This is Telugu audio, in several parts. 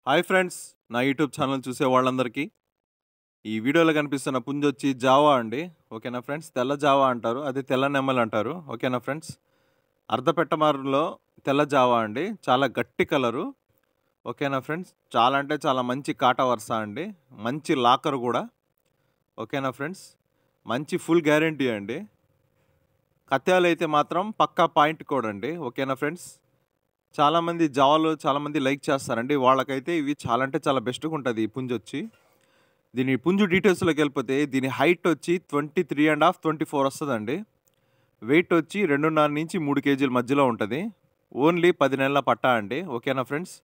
హాయ్ ఫ్రెండ్స్, నా యూట్యూబ్ ఛానల్ చూసే వాళ్ళందరికీ ఈ వీడియోలో కనిపిస్తున్న పుంజొచ్చి జావా అండి. ఓకేనా ఫ్రెండ్స్, తెల్ల జావా అంటారు, అది తెల్ల నెమ్మలు అంటారు. ఓకేనా ఫ్రెండ్స్, అర్ధపెట్టమారులో తెల్ల జావా అండి, చాలా గట్టి కలరు. ఓకేనా ఫ్రెండ్స్, చాలా అంటే చాలా మంచి కాటా వరుస అండి, మంచి లాకర్ కూడా. ఓకేనా ఫ్రెండ్స్, మంచి ఫుల్ గ్యారంటీ అండి. కత్యాలు అయితే మాత్రం పక్కా పాయింట్ కోడ్ అండి. ఓకేనా ఫ్రెండ్స్, చాలామంది జావాలు చాలామంది లైక్ చేస్తారండి, వాళ్ళకైతే ఇవి చాలా అంటే చాలా బెస్ట్గా ఉంటుంది ఈ పుంజొచ్చి. దీని పుంజు డీటెయిల్స్లోకి వెళ్ళిపోతే దీని హైట్ వచ్చి 23.5 24 వస్తుందండి. వెయిట్ వచ్చి 2.5 నుంచి 3 కేజీల మధ్యలో ఉంటుంది. ఓన్లీ 10 నెలల పట్టా అండి. ఓకేనా ఫ్రెండ్స్,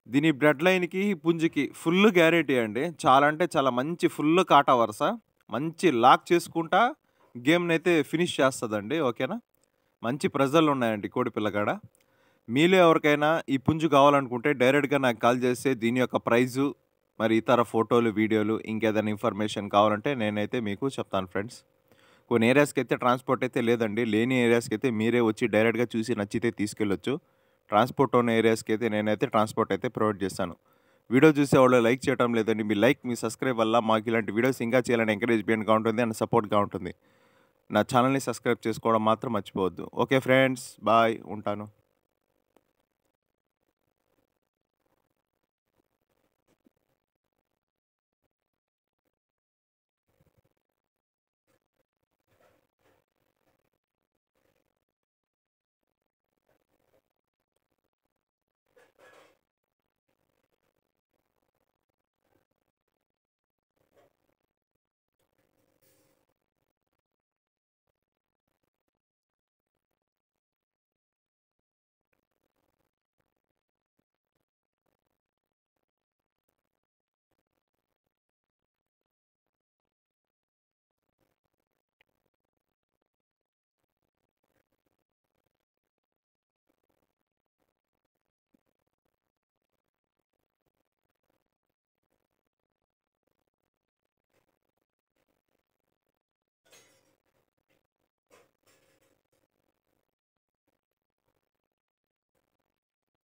దీని బ్లడ్ లైన్కి పుంజుకి ఫుల్ గ్యారెంటీ అండి. చాలా అంటే చాలా మంచి ఫుల్ కాటా వరుస, మంచి లాక్ చేసుకుంటా గేమ్ని అయితే ఫినిష్ చేస్తుందండి. ఓకేనా, మంచి ప్రెజర్లు ఉన్నాయండి కోడి పిల్లగాడ. మీలో ఎవరికైనా ఈ పుంజు కావాలనుకుంటే డైరెక్ట్గా నాకు కాల్ చేస్తే దీని యొక్క ప్రైజు, మరి ఇతర ఫోటోలు, వీడియోలు, ఇంకేదైనా ఇన్ఫర్మేషన్ కావాలంటే నేనైతే మీకు చెప్తాను ఫ్రెండ్స్. కొన్ని ఏరియాస్కి అయితే ట్రాన్స్పోర్ట్ అయితే లేదండి, లేని ఏరియాస్కి అయితే మీరే వచ్చి డైరెక్ట్గా చూసి నచ్చితే తీసుకెళ్ళొచ్చు. ట్రాన్స్పోర్ట్ ఉన్న ఏరియాస్కి అయితే నేనైతే ట్రాన్స్పోర్ట్ అయితే ప్రొవైడ్ చేస్తాను. వీడియో చూసేవాళ్ళు లైక్ చేయడం లేదండి, మీ లైక్ మీ సబ్స్క్రైబ్ వల్ల మాకు ఇలాంటి వీడియోస్ ఇంకా చేయాలని ఎంకరేజ్మెంట్గా ఉంటుంది అండ్ సపోర్ట్గా ఉంటుంది. నా ఛానల్ని సబ్స్క్రైబ్ చేసుకోవడం మాత్రం మర్చిపోవద్దు. ఓకే ఫ్రెండ్స్, బాయ్, ఉంటాను.